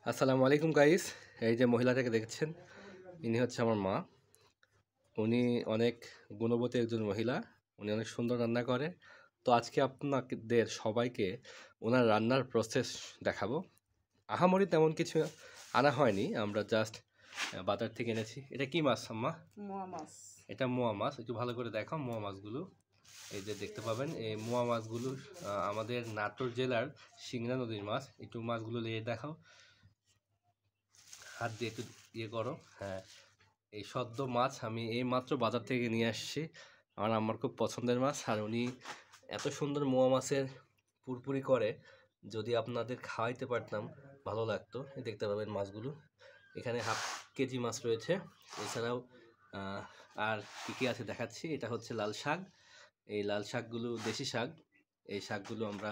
আসসালামু আলাইকুম গাইস। এই যে মহিলাটাকে দেখছেন, ইনি হচ্ছে আমার মা। উনি অনেক গুণবতী একজন মহিলা। উনি অনেক সুন্দর রান্না করে। তো আজকে আপনাদের সবাইকে ওনার রান্নার প্রসেস দেখাবো। আহামরি তেমন কিছু আনা হয়নি, আমরা জাস্ট বাজার থেকে এনেছি। এটা কি মাছ আম্মা? মোয়া মাছ। এটা মোয়া মাছ। একটু ভালো করে দেখো মোয়া মাছগুলো। এই যে দেখতে পাবেন এই মোয়া মাছগুলো আমাদের নাটোর জেলার সিংড়া নদীর মাছ। একটু মাছগুলো নিয়ে দেখাও, হাত দিয়ে একটু ইয়ে করো। হ্যাঁ, এই সদ্য মাছ আমি এই মাত্র বাজার থেকে নিয়ে আসছি। আমার খুব পছন্দের মাছ। আর উনি এত সুন্দর মোয়া মাছের পুরপুরি করে, যদি আপনাদের খাওয়াইতে পারতাম ভালো লাগতো। এই দেখতে পাবেন মাছগুলো, এখানে হাফ কেজি মাছ রয়েছে। এছাড়াও আর কী কী আছে দেখাচ্ছি। এটা হচ্ছে লাল শাক। এই লাল শাকগুলো দেশি শাক। এই শাকগুলো আমরা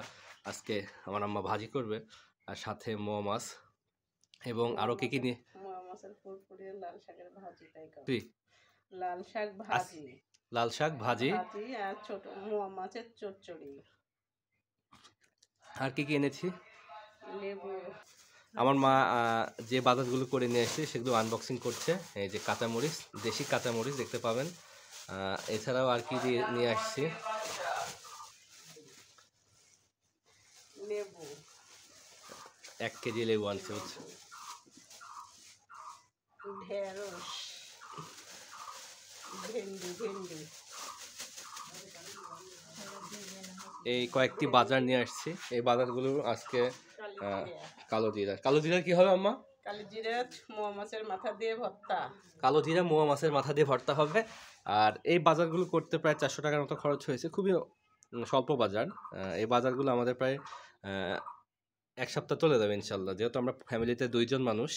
আজকে আমার আম্মা ভাজি করবে, আর সাথে মোয়া মাছ এবং আরও কী কী নিয়ে মোয়া মাছের ফুরফুরি লাল শাকের ভাজি, তাই তুই লাল শাক ভাজি। লাল শাক ভাজি। ভাজি আর ছোট মোয়া মাছের চচ্চড়ি। আর কি কি এনেছি? লেবু। আমার মা যে বাজারগুলো করে নিয়ে এসেছে সেগুলো আনবক্সিং করছে। এই যে কাঁচামরিচ, দেশি কাঁচামরিচ দেখতে পাবেন। এছাড়াও আর কি দিয়ে নিয়ে আসছি, লেবু 1 কেজি লেবু আনছে হচ্ছে। ঢেঁড়স, ভেন্ডি এই কয়েকটি বাজার নিয়ে আসছি। এই বাজারগুলো আজকে কালো জিরা। কালো জিরা কি হবে আম্মা? কালো জিরা মোয়া মাছের মাথা দিয়ে ভর্তা। কালো জিরা মোয়া মাছের মাথা দিয়ে ভর্তা হবে। আর এই বাজারগুলো করতে প্রায় 400 টাকার মতো খরচ হয়েছে, খুবই স্বল্প বাজার। এই বাজারগুলো আমাদের প্রায় 1 সপ্তাহ চলে যাবে ইনশাল্লাহ, যেহেতু আমরা ফ্যামিলিতে 2 জন মানুষ।